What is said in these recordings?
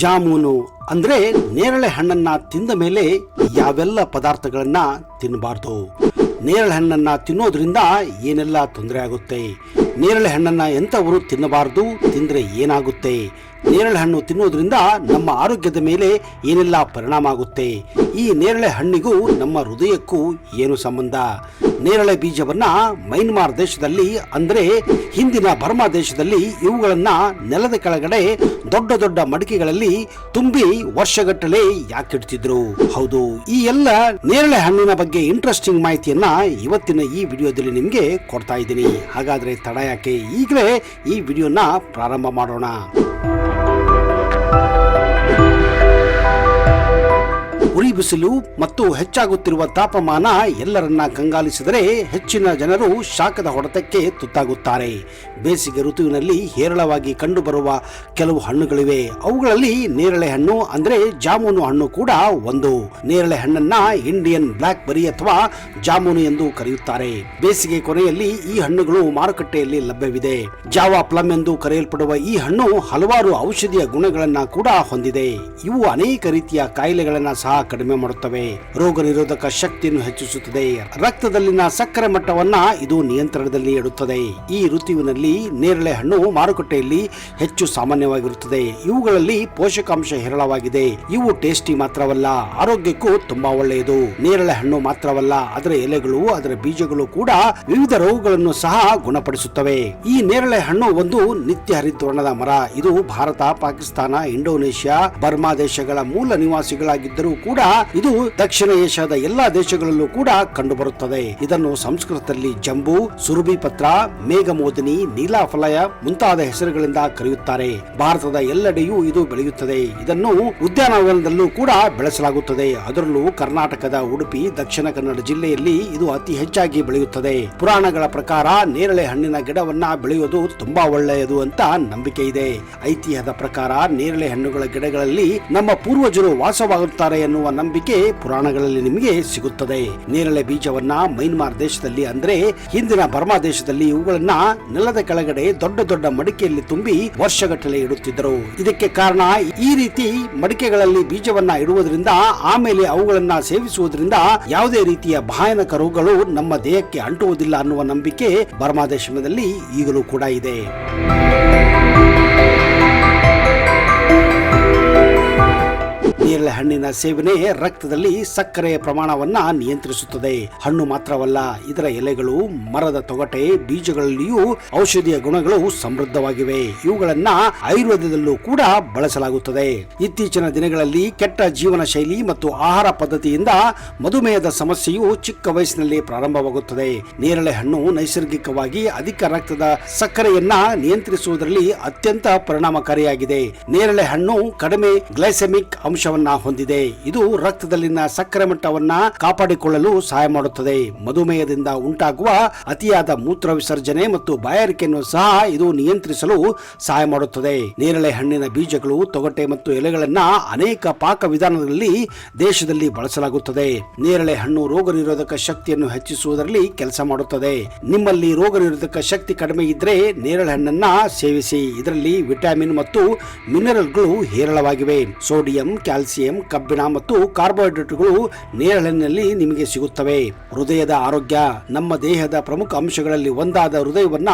ಜಾಮೂನು ಅಂದ್ರೆ ನೇರಳೆ ಹಣ್ಣನ್ನ ತಿಂದ ಮೇಲೆ ಯಾವೆಲ್ಲ ಪದಾರ್ಥಗಳನ್ನ ತಿನ್ನಬಾರ್ದು, ನೇರಳೆ ಹಣ್ಣನ್ನ ತಿನ್ನೋದ್ರಿಂದ ಏನೆಲ್ಲ ತೊಂದರೆ ಆಗುತ್ತೆ, ನೇರಳೆ ಹಣ್ಣನ್ನ ಎಂಥವರು ತಿನ್ನಬಾರದು, ತಿಂದ್ರೆ ಏನಾಗುತ್ತೆ, ನೇರಳೆ ಹಣ್ಣು ತಿನ್ನೋದ್ರಿಂದ ನಮ್ಮ ಆರೋಗ್ಯದ ಮೇಲೆ ಏನೆಲ್ಲ ಪರಿಣಾಮ ಆಗುತ್ತೆ, ಈ ನೇರಳೆ ಹಣ್ಣಿಗೂ ನಮ್ಮ ಹೃದಯಕ್ಕೂ ಏನು ಸಂಬಂಧ, ನೇರಳೆ ಬೀಜವನ್ನ ಮೈನ್ಮಾರ್ ದೇಶದಲ್ಲಿ ಅಂದ್ರೆ ಹಿಂದಿನ ಬರ್ಮಾ ದೇಶದಲ್ಲಿ ಇವುಗಳನ್ನ ನೆಲದ ಕೆಳಗಡೆ ದೊಡ್ಡ ದೊಡ್ಡ ಮಡಿಕೆಗಳಲ್ಲಿ ತುಂಬಿ ವರ್ಷಗಟ್ಟಲೆ ಯಾಕಿಡ್ತಿದ್ರು. ಹೌದು, ಈ ಎಲ್ಲ ನೇರಳೆ ಹಣ್ಣಿನ ಬಗ್ಗೆ ಇಂಟ್ರೆಸ್ಟಿಂಗ್ ಮಾಹಿತಿಯನ್ನ ಇವತ್ತಿನ ಈ ವಿಡಿಯೋದಲ್ಲಿ ನಿಮ್ಗೆ ಕೊಡ್ತಾ ಇದ್ದೀನಿ. ಹಾಗಾದ್ರೆ ತಡ ಯಾಕೆ, ಈಗಲೇ ಈ ವಿಡಿಯೋನ ಪ್ರಾರಂಭ ಮಾಡೋಣ. ಉರಿ ಬಿಸಿಲು ಮತ್ತು ಹೆಚ್ಚಾಗುತ್ತಿರುವ ತಾಪಮಾನ ಎಲ್ಲರನ್ನ ಕಂಗಾಲಿಸಿದರೆ ಹೆಚ್ಚಿನ ಜನರು ಶಾಖದ ಹೊಡೆತಕ್ಕೆ ತುತ್ತಾಗುತ್ತಾರೆ. ಬೇಸಿಗೆ ಋತುವಿನಲ್ಲಿ ಹೇರಳವಾಗಿ ಕಂಡುಬರುವ ಕೆಲವು ಹಣ್ಣುಗಳಿವೆ. ಅವುಗಳಲ್ಲಿ ನೇರಳೆ ಹಣ್ಣು ಅಂದ್ರೆ ಜಾಮೂನು ಹಣ್ಣು ಕೂಡ ಒಂದು. ನೇರಳೆ ಹಣ್ಣನ್ನ ಇಂಡಿಯನ್ ಬ್ಲಾಕ್ ಬೆರಿ ಅಥವಾ ಜಾಮೂನು ಎಂದು ಕರೆಯುತ್ತಾರೆ. ಬೇಸಿಗೆ ಕೊನೆಯಲ್ಲಿ ಈ ಹಣ್ಣುಗಳು ಮಾರುಕಟ್ಟೆಯಲ್ಲಿ ಲಭ್ಯವಿದೆ. ಜಾವಾ ಪ್ಲಮ್ ಎಂದು ಕರೆಯಲ್ಪಡುವ ಈ ಹಣ್ಣು ಹಲವಾರು ಔಷಧೀಯ ಗುಣಗಳನ್ನ ಕೂಡ ಹೊಂದಿದೆ. ಇವು ಅನೇಕ ರೀತಿಯ ಕಾಯಿಲೆಗಳನ್ನ ಸಹ ಕಡಿಮೆ ಮಾಡುತ್ತವೆ, ರೋಗ ನಿರೋಧಕ ಶಕ್ತಿಯನ್ನು ಹೆಚ್ಚಿಸುತ್ತದೆ, ರಕ್ತದಲ್ಲಿನ ಸಕ್ಕರೆ ಮಟ್ಟವನ್ನ ಇದು ನಿಯಂತ್ರಣದಲ್ಲಿ ಇಡುತ್ತದೆ. ಈ ಋತುವಿನಲ್ಲಿ ನೇರಳೆ ಹಣ್ಣು ಮಾರುಕಟ್ಟೆಯಲ್ಲಿ ಹೆಚ್ಚು ಸಾಮಾನ್ಯವಾಗಿರುತ್ತದೆ. ಇವುಗಳಲ್ಲಿ ಪೋಷಕಾಂಶ ಹೇರಳವಾಗಿದೆ. ಇವು ಟೇಸ್ಟಿ ಮಾತ್ರವಲ್ಲ, ಆರೋಗ್ಯಕ್ಕೂ ತುಂಬಾ ಒಳ್ಳೆಯದು. ನೇರಳೆ ಹಣ್ಣು ಮಾತ್ರವಲ್ಲ, ಅದರ ಎಲೆಗಳು, ಅದರ ಬೀಜಗಳು ಕೂಡ ವಿವಿಧ ರೋಗಗಳನ್ನು ಸಹ ಗುಣಪಡಿಸುತ್ತವೆ. ಈ ನೇರಳೆ ಹಣ್ಣು ಒಂದು ನಿತ್ಯ ಹರಿದ್ವರ್ಣದ ಮರ. ಇದು ಭಾರತ, ಪಾಕಿಸ್ತಾನ, ಇಂಡೋನೇಷ್ಯಾ, ಬರ್ಮಾ ದೇಶಗಳ ಮೂಲ ನಿವಾಸಿಗಳಾಗಿದ್ದರೂ ಕೂಡ ಇದು ದಕ್ಷಿಣ ಏಷ್ಯಾದ ಎಲ್ಲಾ ದೇಶಗಳಲ್ಲೂ ಕೂಡ ಕಂಡುಬರುತ್ತದೆ. ಇದನ್ನು ಸಂಸ್ಕೃತದಲ್ಲಿ ಜಂಬೂ, ಸುರಭಿ ಪತ್ರ, ಮೇಘಮೋದಿನಿ, ನೀಲಾಫಲಯ ಮುಂತಾದ ಹೆಸರುಗಳಿಂದ ಕರೆಯುತ್ತಾರೆ. ಭಾರತದ ಎಲ್ಲೆಡೆಯೂ ಇದು ಬೆಳೆಯುತ್ತದೆ. ಇದನ್ನು ಉದ್ಯಾನವನದಲ್ಲೂ ಕೂಡ ಬೆಳೆಸಲಾಗುತ್ತದೆ. ಅದರಲ್ಲೂ ಕರ್ನಾಟಕದ ಉಡುಪಿ, ದಕ್ಷಿಣ ಕನ್ನಡ ಜಿಲ್ಲೆಯಲ್ಲಿ ಇದು ಅತಿ ಹೆಚ್ಚಾಗಿ ಬೆಳೆಯುತ್ತದೆ. ಪುರಾಣಗಳ ಪ್ರಕಾರ ನೇರಳೆ ಹಣ್ಣಿನ ಗಿಡವನ್ನ ಬೆಳೆಯುವುದು ತುಂಬಾ ಒಳ್ಳೆಯದು ಅಂತ ನಂಬಿಕೆ ಇದೆ. ಐತಿಹ್ಯದ ಪ್ರಕಾರ ನೇರಳೆ ಹಣ್ಣುಗಳ ಗಿಡಗಳಲ್ಲಿ ನಮ್ಮ ಪೂರ್ವಜರು ವಾಸವಾಗುತ್ತಾರೆ ಎನ್ನುವ ನಂಬಿಕೆ ಪುರಾಣಗಳಲ್ಲಿ ನಿಮಗೆ ಸಿಗುತ್ತದೆ. ನೇರಳೆ ಬೀಜವನ್ನ ಮೈನ್ಮಾರ್ ದೇಶದಲ್ಲಿ ಅಂದ್ರೆ ಹಿಂದಿನ ಬರ್ಮಾ ದೇಶದಲ್ಲಿ ಇವುಗಳನ್ನ ನೆಲದ ಕೆಳಗಡೆ ದೊಡ್ಡ ದೊಡ್ಡ ಮಡಿಕೆಯಲ್ಲಿ ತುಂಬಿ ವರ್ಷಗಟ್ಟಲೆ ಇಡುತ್ತಿದ್ದರು. ಇದಕ್ಕೆ ಕಾರಣ ಈ ರೀತಿ ಮಡಿಕೆಗಳಲ್ಲಿ ಬೀಜವನ್ನ ಇಡುವುದರಿಂದ ಆಮೇಲೆ ಅವುಗಳನ್ನ ಸೇವಿಸುವುದರಿಂದ ಯಾವುದೇ ರೀತಿಯ ಭಯಾನಕ ರೋಗಗಳು ನಮ್ಮ ದೇಹಕ್ಕೆ ಅಂಟುವುದಿಲ್ಲ ಅನ್ನುವ ನಂಬಿಕೆ ಬರ್ಮಾ ದೇಶದಲ್ಲಿ ಈಗಲೂ ಕೂಡ ಇದೆ. ನೇರಳೆ ಹಣ್ಣಿನ ಸೇವನೆ ರಕ್ತದಲ್ಲಿ ಸಕ್ಕರೆಯ ಪ್ರಮಾಣವನ್ನ ನಿಯಂತ್ರಿಸುತ್ತದೆ. ಹಣ್ಣು ಮಾತ್ರವಲ್ಲ, ಇದರ ಎಲೆಗಳು, ಮರದ ತೊಗಟೆ, ಬೀಜಗಳಲ್ಲಿಯೂ ಔಷಧೀಯ ಗುಣಗಳು ಸಮೃದ್ಧವಾಗಿವೆ. ಇವುಗಳನ್ನ ಆಯುರ್ವೇದದಲ್ಲೂ ಕೂಡ ಬಳಸಲಾಗುತ್ತದೆ. ಇತ್ತೀಚಿನ ದಿನಗಳಲ್ಲಿ ಕೆಟ್ಟ ಜೀವನ ಶೈಲಿ ಮತ್ತು ಆಹಾರ ಪದ್ಧತಿಯಿಂದ ಮಧುಮೇಹದ ಸಮಸ್ಯೆಯು ಚಿಕ್ಕ ವಯಸ್ಸಿನಲ್ಲಿ ಪ್ರಾರಂಭವಾಗುತ್ತದೆ. ನೇರಳೆ ಹಣ್ಣು ನೈಸರ್ಗಿಕವಾಗಿ ಅಧಿಕ ರಕ್ತದ ಸಕ್ಕರೆಯನ್ನ ನಿಯಂತ್ರಿಸುವುದರಲ್ಲಿ ಅತ್ಯಂತ ಪರಿಣಾಮಕಾರಿಯಾಗಿದೆ. ನೇರಳೆ ಹಣ್ಣು ಕಡಿಮೆ ಗ್ಲೈಸೆಮಿಕ್ ಅಂಶವನ್ನ ಹೊಂದಿದೆ. ಇದು ರಕ್ತದಲ್ಲಿನ ಸಕ್ಕರೆ ಮಟ್ಟವನ್ನ ಕಾಪಾಡಿಕೊಳ್ಳಲು ಸಹಾಯ ಮಾಡುತ್ತದೆ. ಮಧುಮೇಹದಿಂದ ಉಂಟಾಗುವ ಅತಿಯಾದ ಮೂತ್ರ ವಿಸರ್ಜನೆ ಮತ್ತು ಬಾಯಾರಿಕೆಯನ್ನು ಸಹ ಇದು ನಿಯಂತ್ರಿಸಲು ಸಹಾಯ ಮಾಡುತ್ತದೆ. ನೇರಳೆ ಹಣ್ಣಿನ ಬೀಜಗಳು, ತೊಗಟೆ ಮತ್ತು ಎಲೆಗಳನ್ನ ಅನೇಕ ಪಾಕ ವಿಧಾನಗಳಲ್ಲಿ ದೇಶದಲ್ಲಿ ಬಳಸಲಾಗುತ್ತದೆ. ನೇರಳೆ ಹಣ್ಣು ರೋಗ ನಿರೋಧಕ ಶಕ್ತಿಯನ್ನು ಹೆಚ್ಚಿಸುವುದರಲ್ಲಿ ಕೆಲಸ ಮಾಡುತ್ತದೆ. ನಿಮ್ಮಲ್ಲಿ ರೋಗ ನಿರೋಧಕ ಶಕ್ತಿ ಕಡಿಮೆ ಇದ್ರೆ ನೇರಳೆ ಹಣ್ಣನ್ನ ಸೇವಿಸಿ. ಇದರಲ್ಲಿ ವಿಟಮಿನ್ ಮತ್ತು ಮಿನರಲ್ಗಳು ಹೇರಳವಾಗಿವೆ. ಸೋಡಿಯಂ, ಕ್ಯಾಲ್ಸಿಯಂ, ಕಬ್ಬಿಣ ಮತ್ತು ಕಾರ್ಬೋಹೈಡ್ರೇಟ್ಗಳು ನೇರಳೆಹಣ್ಣಿನಲ್ಲಿ ನಿಮಗೆ ಸಿಗುತ್ತವೆ. ಹೃದಯದ ಆರೋಗ್ಯ, ನಮ್ಮ ದೇಹದ ಪ್ರಮುಖ ಅಂಶಗಳಲ್ಲಿ ಒಂದಾದ ಹೃದಯವನ್ನ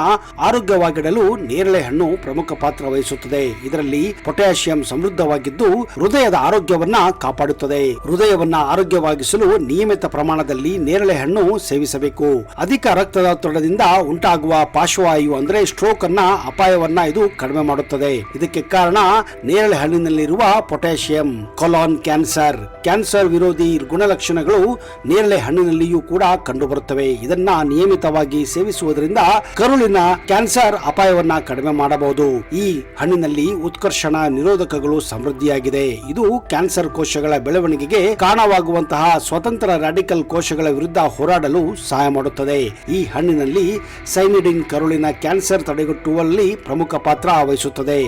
ಆರೋಗ್ಯವಾಗಿಡಲು ನೇರಳೆ ಹಣ್ಣು ಪ್ರಮುಖ ಪಾತ್ರ ವಹಿಸುತ್ತದೆ. ಇದರಲ್ಲಿ ಪೊಟ್ಯಾಷಿಯಂ ಸಮೃದ್ಧವಾಗಿದ್ದು ಹೃದಯದ ಆರೋಗ್ಯವನ್ನ ಕಾಪಾಡುತ್ತದೆ. ಹೃದಯವನ್ನ ಆರೋಗ್ಯವಾಗಿಸಲು ನಿಯಮಿತ ಪ್ರಮಾಣದಲ್ಲಿ ನೇರಳೆ ಹಣ್ಣು ಸೇವಿಸಬೇಕು. ಅಧಿಕ ರಕ್ತದೊತ್ತಡದಿಂದ ಉಂಟಾಗುವ ಪಾರ್ಶ್ವವಾಯು ಅಂದ್ರೆ ಸ್ಟ್ರೋಕ್ ಅನ್ನ ಅಪಾಯವನ್ನ ಇದು ಕಡಿಮೆ ಮಾಡುತ್ತದೆ. ಇದಕ್ಕೆ ಕಾರಣ ನೇರಳೆ ಹಣ್ಣಿನಲ್ಲಿರುವ ಪೊಟ್ಯಾಷಿಯಂ. ಕೊಲಾನ್ ಕ್ಯಾನ್ಸರ್ ವಿರೋಧಿ ಗುಣಲಕ್ಷಣಗಳು ನೇರಳೆ ಹಣ್ಣಿನಲ್ಲಿಯೂ ಕೂಡ ಕಂಡುಬರುತ್ತವೆ. ಇದನ್ನ ನಿಯಮಿತವಾಗಿ ಸೇವಿಸುವುದರಿಂದ ಕರುಳಿನ ಕ್ಯಾನ್ಸರ್ ಅಪಾಯವನ್ನ ಕಡಿಮೆ ಮಾಡಬಹುದು. ಈ ಹಣ್ಣಿನಲ್ಲಿ ಉತ್ಕರ್ಷಣ ನಿರೋಧಕಗಳು ಸಮೃದ್ಧಿಯಾಗಿದೆ. ಇದು ಕ್ಯಾನ್ಸರ್ ಕೋಶಗಳ ಬೆಳವಣಿಗೆಗೆ ಕಾರಣವಾಗುವಂತಹ ಸ್ವತಂತ್ರ ರಾಡಿಕಲ್ ಕೋಶಗಳ ವಿರುದ್ಧ ಹೋರಾಡಲು ಸಹಾಯ ಮಾಡುತ್ತದೆ. ಈ ಹಣ್ಣಿನಲ್ಲಿ ಸೈನಿಡಿನ್ ಕರುಳಿನ ಕ್ಯಾನ್ಸರ್ ತಡೆಗಟ್ಟುವಲ್ಲಿ ಪ್ರಮುಖ ಪಾತ್ರ ವಹಿಸುತ್ತದೆ.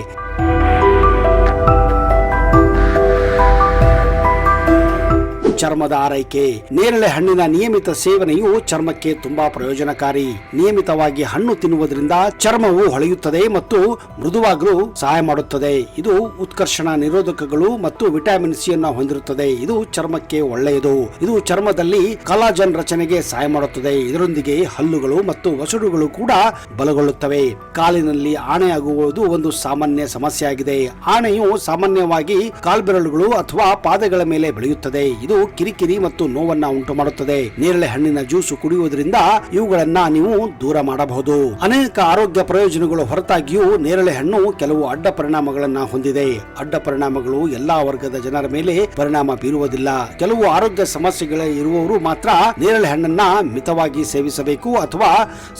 ಚರ್ಮದ ಆರೈಕೆ. ನೇರಳೆ ಹಣ್ಣಿನ ನಿಯಮಿತ ಸೇವನೆಯು ಚರ್ಮಕ್ಕೆ ತುಂಬಾ ಪ್ರಯೋಜನಕಾರಿ. ನಿಯಮಿತವಾಗಿ ಹಣ್ಣು ತಿನ್ನುವುದರಿಂದ ಚರ್ಮವು ಹೊಳೆಯುತ್ತದೆ ಮತ್ತು ಮೃದುವಾಗಲು ಸಹಾಯ ಮಾಡುತ್ತದೆ. ಇದು ಉತ್ಕರ್ಷಣ ನಿರೋಧಕಗಳು ಮತ್ತು ವಿಟಮಿನ್ ಸಿ ಅನ್ನು ಹೊಂದಿರುತ್ತದೆ. ಇದು ಚರ್ಮಕ್ಕೆ ಒಳ್ಳೆಯದು. ಇದು ಚರ್ಮದಲ್ಲಿ ಕಾಲಾಜನ್ ರಚನೆಗೆ ಸಹಾಯ ಮಾಡುತ್ತದೆ. ಇದರೊಂದಿಗೆ ಹಲ್ಲುಗಳು ಮತ್ತು ವಸಡುಗಳು ಕೂಡ ಬಲಗೊಳ್ಳುತ್ತವೆ. ಕಾಲಿನಲ್ಲಿ ಆಣೆಯಾಗುವುದು ಒಂದು ಸಾಮಾನ್ಯ ಸಮಸ್ಯೆಯಾಗಿದೆ. ಆಣೆಯು ಸಾಮಾನ್ಯವಾಗಿ ಕಾಲ್ಬೆರಳುಗಳು ಅಥವಾ ಪಾದಗಳ ಮೇಲೆ ಬೆಳೆಯುತ್ತದೆ. ಇದು ಕಿರಿಕಿರಿ ಮತ್ತು ನೋವನ್ನ ಉಂಟು ಮಾಡುತ್ತದೆ. ನೇರಳೆ ಹಣ್ಣಿನ ಜ್ಯೂಸು ಕುಡಿಯುವುದರಿಂದ ಇವುಗಳನ್ನ ನೀವು ದೂರ ಮಾಡಬಹುದು. ಅನೇಕ ಆರೋಗ್ಯ ಪ್ರಯೋಜನಗಳು ಹೊರತಾಗಿಯೂ ನೇರಳೆ ಹಣ್ಣು ಕೆಲವು ಅಡ್ಡ ಪರಿಣಾಮಗಳನ್ನ ಹೊಂದಿದೆ. ಅಡ್ಡ ಪರಿಣಾಮಗಳು ಎಲ್ಲಾ ವರ್ಗದ ಜನರ ಮೇಲೆ ಪರಿಣಾಮ ಬೀರುವುದಿಲ್ಲ. ಕೆಲವು ಆರೋಗ್ಯ ಸಮಸ್ಯೆಗಳ ಇರುವವರು ಮಾತ್ರ ನೇರಳೆ ಹಣ್ಣನ್ನ ಮಿತವಾಗಿ ಸೇವಿಸಬೇಕು ಅಥವಾ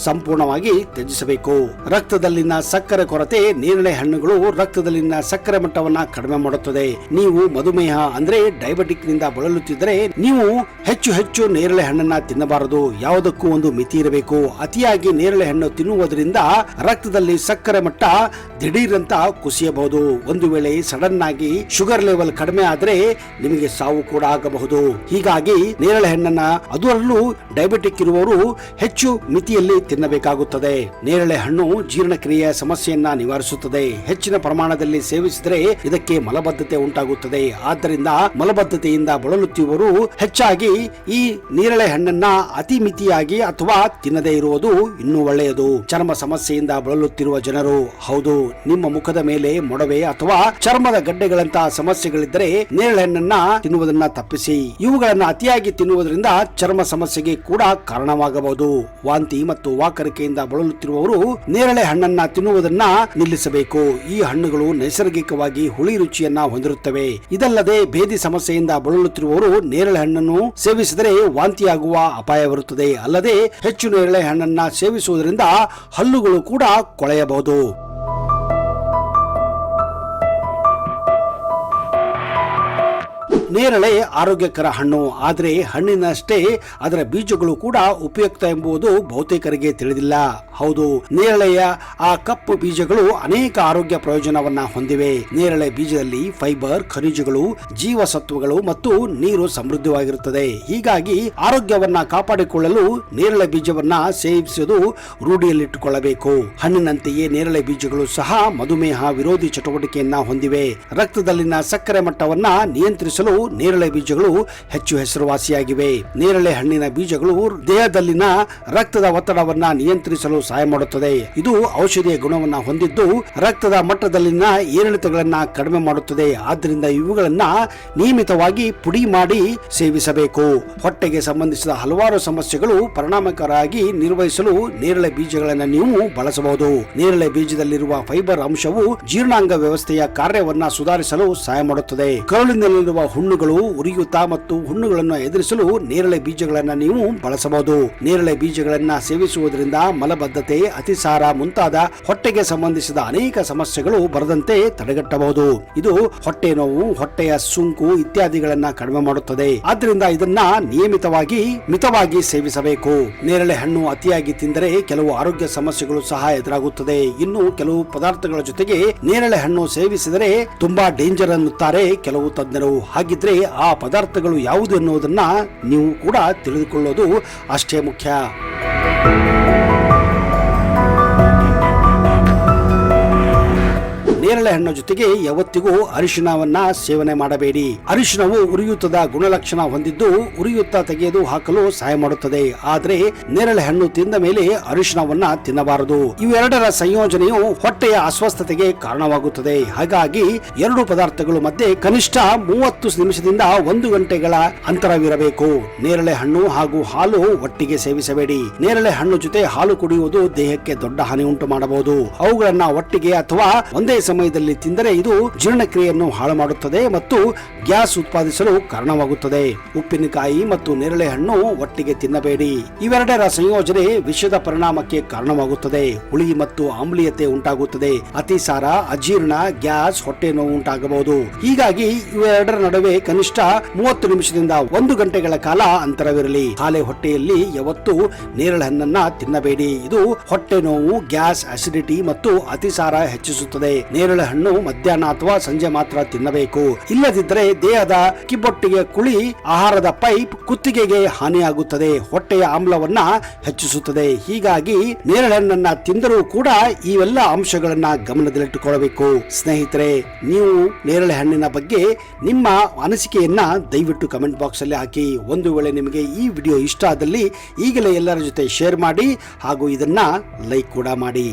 ಸಂಪೂರ್ಣವಾಗಿ ತ್ಯಜಿಸಬೇಕು. ರಕ್ತದಲ್ಲಿನ ಸಕ್ಕರೆ ಕೊರತೆ. ನೇರಳೆ ಹಣ್ಣುಗಳು ರಕ್ತದಲ್ಲಿನ ಸಕ್ಕರೆ ಮಟ್ಟವನ್ನ ಕಡಿಮೆ ಮಾಡುತ್ತದೆ. ನೀವು ಮಧುಮೇಹ ಅಂದ್ರೆ ಡಯಾಬಿಟಿಕ್ ನಿಂದ ಬಳಲುತ್ತಿದ್ದರೆ ನೀವು ಹೆಚ್ಚು ನೇರಳೆ ಹಣ್ಣನ್ನ ತಿನ್ನಬಾರದು. ಯಾವುದಕ್ಕೂ ಒಂದು ಮಿತಿ ಇರಬೇಕು. ಅತಿಯಾಗಿ ನೇರಳೆ ಹಣ್ಣು ತಿನ್ನುವುದರಿಂದ ರಕ್ತದಲ್ಲಿ ಸಕ್ಕರೆ ಮಟ್ಟ ದಿಢೀರಂತ ಕುಸಿಯಬಹುದು. ಒಂದು ವೇಳೆ ಸಡನ್ ಆಗಿ ಶುಗರ್ ಲೆವೆಲ್ ಕಡಿಮೆ ಆದರೆ ನಿಮಗೆ ಸಾವು ಕೂಡ ಆಗಬಹುದು. ಹೀಗಾಗಿ ನೇರಳೆ ಹಣ್ಣನ್ನ, ಅದರಲ್ಲೂ ಡಯಾಬಿಟಿಕ್ ಇರುವವರು ಹೆಚ್ಚು ಮಿತಿಯಲ್ಲಿ ತಿನ್ನಬೇಕಾಗುತ್ತದೆ. ನೇರಳೆ ಹಣ್ಣು ಜೀರ್ಣಕ್ರಿಯೆಯ ಸಮಸ್ಯೆಯನ್ನ ನಿವಾರಿಸುತ್ತದೆ. ಹೆಚ್ಚಿನ ಪ್ರಮಾಣದಲ್ಲಿ ಸೇವಿಸಿದರೆ ಇದಕ್ಕೆ ಮಲಬದ್ಧತೆ ಉಂಟಾಗುತ್ತದೆ. ಆದ್ದರಿಂದ ಮಲಬದ್ಧತೆಯಿಂದ ಬಳಲುತ್ತಿರುವವರು ಹೆಚ್ಚಾಗಿ ಈ ನೇರಳೆ ಹಣ್ಣನ್ನ ಅತಿ ಮಿತಿಯಾಗಿ ಅಥವಾ ತಿನ್ನದೇ ಇರುವುದು ಇನ್ನೂ ಒಳ್ಳೆಯದು. ಚರ್ಮ ಸಮಸ್ಯೆಯಿಂದ ಬಳಲುತ್ತಿರುವ ಜನರು, ಹೌದು, ನಿಮ್ಮ ಮುಖದ ಮೇಲೆ ಮೊಡವೆ ಅಥವಾ ಚರ್ಮದ ಗಡ್ಡೆಗಳಂತಹ ಸಮಸ್ಯೆಗಳಿದ್ದರೆ ನೇರಳೆ ಹಣ್ಣನ್ನ ತಿನ್ನುವುದನ್ನ ತಪ್ಪಿಸಿ. ಇವುಗಳನ್ನ ಅತಿಯಾಗಿ ತಿನ್ನುವುದರಿಂದ ಚರ್ಮ ಸಮಸ್ಯೆಗೆ ಕೂಡ ಕಾರಣವಾಗಬಹುದು. ವಾಂತಿ ಮತ್ತು ವಾಕರಿಕೆಯಿಂದ ಬಳಲುತ್ತಿರುವವರು ನೇರಳೆ ಹಣ್ಣನ್ನ ತಿನ್ನುವುದನ್ನ ನಿಲ್ಲಿಸಬೇಕು. ಈ ಹಣ್ಣುಗಳು ನೈಸರ್ಗಿಕವಾಗಿ ಹುಳಿ ರುಚಿಯನ್ನ ಹೊಂದಿರುತ್ತವೆ. ಇದಲ್ಲದೆ ಭೇದಿ ಸಮಸ್ಯೆಯಿಂದ ಬಳಲುತ್ತಿರುವವರು ನೇರಳೆ ಹಣ್ಣನ್ನು ಸೇವಿಸಿದರೆ ವಾಂತಿಯಾಗುವ ಅಪಾಯವಿರುತ್ತದೆ. ಅಲ್ಲದೆ ಹೆಚ್ಚು ನೇರಳೆ ಹಣ್ಣನ್ನ ಸೇವಿಸುವುದರಿಂದ ಹಲ್ಲುಗಳು ಕೂಡ ಕೊಳೆಯಬಹುದು. ನೇರಳೆ ಆರೋಗ್ಯಕರ ಹಣ್ಣು. ಆದರೆ ಹಣ್ಣಿನಷ್ಟೇ ಅದರ ಬೀಜಗಳು ಕೂಡ ಉಪಯುಕ್ತ ಎಂಬುದು ಬಹುತೇಕರಿಗೆ ತಿಳಿದಿಲ್ಲ. ಹೌದು, ನೇರಳೆಯ ಆ ಕಪ್ಪು ಬೀಜಗಳು ಅನೇಕ ಆರೋಗ್ಯ ಪ್ರಯೋಜನವನ್ನ ಹೊಂದಿವೆ. ನೇರಳೆ ಬೀಜದಲ್ಲಿ ಫೈಬರ್, ಖನಿಜಗಳು, ಜೀವಸತ್ವಗಳು ಮತ್ತು ನೀರು ಸಮೃದ್ಧವಾಗಿರುತ್ತದೆ. ಹೀಗಾಗಿ ಆರೋಗ್ಯವನ್ನ ಕಾಪಾಡಿಕೊಳ್ಳಲು ನೇರಳೆ ಬೀಜವನ್ನ ಸೇವಿಸುವುದು ರೂಢಿಯಲ್ಲಿಟ್ಟುಕೊಳ್ಳಬೇಕು. ಹಣ್ಣಿನಂತೆಯೇ ನೇರಳೆ ಬೀಜಗಳು ಸಹ ಮಧುಮೇಹ ವಿರೋಧಿ ಚಟುವಟಿಕೆಯನ್ನ ಹೊಂದಿವೆ. ರಕ್ತದಲ್ಲಿನ ಸಕ್ಕರೆ ಮಟ್ಟವನ್ನ ನಿಯಂತ್ರಿಸಲು ನೇರಳೆ ಬೀಜಗಳು ಹೆಚ್ಚು ಹೆಸರುವಾಸಿಯಾಗಿವೆ. ನೇರಳೆ ಹಣ್ಣಿನ ಬೀಜಗಳು ದೇಹದಲ್ಲಿನ ರಕ್ತದ ಒತ್ತಡವನ್ನ ನಿಯಂತ್ರಿಸಲು ಸಹಾಯ ಮಾಡುತ್ತದೆ. ಇದು ಔಷಧಿಯ ಗುಣವನ್ನ ಹೊಂದಿದ್ದು ರಕ್ತದ ಮಟ್ಟದಲ್ಲಿನ ಏರಿಳಿತಗಳನ್ನ ಕಡಿಮೆ ಮಾಡುತ್ತದೆ. ಆದ್ದರಿಂದ ಇವುಗಳನ್ನ ನಿಯಮಿತವಾಗಿ ಪುಡಿ ಮಾಡಿ ಸೇವಿಸಬೇಕು. ಹೊಟ್ಟೆಗೆ ಸಂಬಂಧಿಸಿದ ಹಲವಾರು ಸಮಸ್ಯೆಗಳು ಪರಿಣಾಮಕಾರಿಯಾಗಿ ನಿರ್ವಹಿಸಲು ನೇರಳೆ ಬೀಜಗಳನ್ನು ನೀವು ಬಳಸಬಹುದು. ನೇರಳೆ ಬೀಜದಲ್ಲಿರುವ ಫೈಬರ್ ಅಂಶವು ಜೀರ್ಣಾಂಗ ವ್ಯವಸ್ಥೆಯ ಕಾರ್ಯವನ್ನ ಸುಧಾರಿಸಲು ಸಹಾಯ ಮಾಡುತ್ತದೆ. ಕರುಳಿನಲ್ಲಿರುವ ಹುಣ್ಣುಗಳು, ಉರಿಯೂತ ಮತ್ತು ಹುಣ್ಣುಗಳನ್ನು ಎದುರಿಸಲು ನೇರಳೆ ಬೀಜಗಳನ್ನು ನೀವು ಬಳಸಬಹುದು. ನೇರಳೆ ಬೀಜಗಳನ್ನ ಸೇವಿಸುವುದರಿಂದ ಮಲಬದ್ಧತೆ, ಅತಿಸಾರ ಮುಂತಾದ ಹೊಟ್ಟೆಗೆ ಸಂಬಂಧಿಸಿದ ಅನೇಕ ಸಮಸ್ಯೆಗಳು ಬರದಂತೆ ತಡೆಗಟ್ಟಬಹುದು. ಇದು ಹೊಟ್ಟೆ ನೋವು, ಹೊಟ್ಟೆಯ ಸುಂಕು ಇತ್ಯಾದಿಗಳನ್ನ ಕಡಿಮೆ ಮಾಡುತ್ತದೆ. ಆದ್ದರಿಂದ ಇದನ್ನ ನಿಯಮಿತವಾಗಿ ಮಿತವಾಗಿ ಸೇವಿಸಬೇಕು. ನೇರಳೆ ಹಣ್ಣು ಅತಿಯಾಗಿ ತಿಂದರೆ ಕೆಲವು ಆರೋಗ್ಯ ಸಮಸ್ಯೆಗಳು ಸಹ ಎದುರಾಗುತ್ತದೆ. ಇನ್ನು ಕೆಲವು ಪದಾರ್ಥಗಳ ಜೊತೆಗೆ ನೇರಳೆ ಹಣ್ಣು ಸೇವಿಸಿದರೆ ತುಂಬಾ ಡೇಂಜರ್ ಅನ್ನುತ್ತಾರೆ ಕೆಲವು ತಜ್ಞರು. ಹಾಗಿದ್ರೆ ಆ ಪದಾರ್ಥಗಳು ಯಾವುದು ಎನ್ನುವುದನ್ನ ನೀವು ಕೂಡ ತಿಳಿದುಕೊಳ್ಳೋದು ಅಷ್ಟೇ ಮುಖ್ಯ. ನೇರಳೆ ಹಣ್ಣು ಜೊತೆಗೆ ಯಾವತ್ತಿಗೂ ಅರಿಶಿಣವನ್ನ ಸೇವನೆ ಮಾಡಬೇಡಿ. ಅರಿಶಿಣವು ಉರಿಯೂತದ ಗುಣಲಕ್ಷಣ ಹೊಂದಿದ್ದು ಉರಿಯೂತ ತೆಗೆದು ಹಾಕಲು ಸಹಾಯ ಮಾಡುತ್ತದೆ. ಆದರೆ ನೇರಳೆ ಹಣ್ಣು ತಿಂದ ಮೇಲೆ ಅರಿಶಿಣವನ್ನ ತಿನ್ನಬಾರದು. ಇವೆರಡರ ಸಂಯೋಜನೆಯು ಹೊಟ್ಟೆಯ ಅಸ್ವಸ್ಥತೆಗೆ ಕಾರಣವಾಗುತ್ತದೆ. ಹಾಗಾಗಿ ಎರಡು ಪದಾರ್ಥಗಳು ಮಧ್ಯೆ ಕನಿಷ್ಠ 30 ನಿಮಿಷದಿಂದ 1 ಗಂಟೆಗಳ ಅಂತರವಿರಬೇಕು. ನೇರಳೆ ಹಣ್ಣು ಹಾಗೂ ಹಾಲು ಒಟ್ಟಿಗೆ ಸೇವಿಸಬೇಡಿ. ನೇರಳೆ ಹಣ್ಣು ಜೊತೆ ಹಾಲು ಕುಡಿಯುವುದು ದೇಹಕ್ಕೆ ದೊಡ್ಡ ಹಾನಿ ಉಂಟು ಮಾಡಬಹುದು. ಅವುಗಳನ್ನ ಒಟ್ಟಿಗೆ ಅಥವಾ ಒಂದೇ ಸಮಯದಲ್ಲಿ ತಿಂದರೆ ಇದು ಜೀರ್ಣಕ್ರಿಯೆಯನ್ನು ಹಾಳು ಮಾಡುತ್ತದೆ ಮತ್ತು ಗ್ಯಾಸ್ ಉತ್ಪಾದಿಸಲು ಕಾರಣವಾಗುತ್ತದೆ. ಉಪ್ಪಿನಕಾಯಿ ಮತ್ತು ನೇರಳೆ ಹಣ್ಣು ಒಟ್ಟಿಗೆ ತಿನ್ನಬೇಡಿ. ಇವೆರಡರ ಸಂಯೋಜನೆ ವಿಷದ ಪರಿಣಾಮಕ್ಕೆ ಕಾರಣವಾಗುತ್ತದೆ. ಹುಳಿ ಮತ್ತು ಆಮ್ಲೀಯತೆ ಉಂಟಾಗುತ್ತದೆ. ಅತಿಸಾರ, ಅಜೀರ್ಣ, ಗ್ಯಾಸ್, ಹೊಟ್ಟೆ ನೋವು ಉಂಟಾಗಬಹುದು. ಹೀಗಾಗಿ ಇವೆರಡರ ನಡುವೆ ಕನಿಷ್ಠ 30 ನಿಮಿಷದಿಂದ 1 ಗಂಟೆಗಳ ಕಾಲ ಅಂತರವಿರಲಿ. ಖಾಲಿ ಹೊಟ್ಟೆಯಲ್ಲಿ ಯಾವತ್ತೂ ನೇರಳೆ ಹಣ್ಣನ್ನ ತಿನ್ನಬೇಡಿ. ಇದು ಹೊಟ್ಟೆ ನೋವು, ಗ್ಯಾಸ್, ಅಸಿಡಿಟಿ ಮತ್ತು ಅತಿಸಾರ ಹೆಚ್ಚಿಸುತ್ತದೆ. ನೇರಳೆ ಹಣ್ಣು ಮಧ್ಯಾಹ್ನ ಅಥವಾ ಸಂಜೆ ಮಾತ್ರ ತಿನ್ನಬೇಕು. ಇಲ್ಲದಿದ್ದರೆ ದೇಹದ ಕಿಬ್ಬೊಟ್ಟಿಗೆ ಕುಳಿ ಆಹಾರದ ಪೈಪ್ ಕುತ್ತಿಗೆಗೆ ಹಾನಿಯಾಗುತ್ತದೆ, ಹೊಟ್ಟೆಯ ಆಮ್ಲವನ್ನ ಹೆಚ್ಚಿಸುತ್ತದೆ. ಹೀಗಾಗಿ ನೇರಳೆ ಹಣ್ಣನ್ನ ತಿಂದರೂ ಕೂಡ ಇವೆಲ್ಲ ಅಂಶಗಳನ್ನ ಗಮನದಲ್ಲಿಟ್ಟುಕೊಳ್ಳಬೇಕು. ಸ್ನೇಹಿತರೆ, ನೀವು ನೇರಳೆ ಹಣ್ಣಿನ ಬಗ್ಗೆ ನಿಮ್ಮ ಅನಿಸಿಕೆಯನ್ನ ದಯವಿಟ್ಟು ಕಮೆಂಟ್ ಬಾಕ್ಸ್ ಅಲ್ಲಿ ಹಾಕಿ. ಒಂದು ವೇಳೆ ನಿಮಗೆ ಈ ವಿಡಿಯೋ ಇಷ್ಟ ಆದಲ್ಲಿ ಈಗಲೇ ಎಲ್ಲರ ಜೊತೆ ಶೇರ್ ಮಾಡಿ ಹಾಗೂ ಇದನ್ನ ಲೈಕ್ ಕೂಡ ಮಾಡಿ.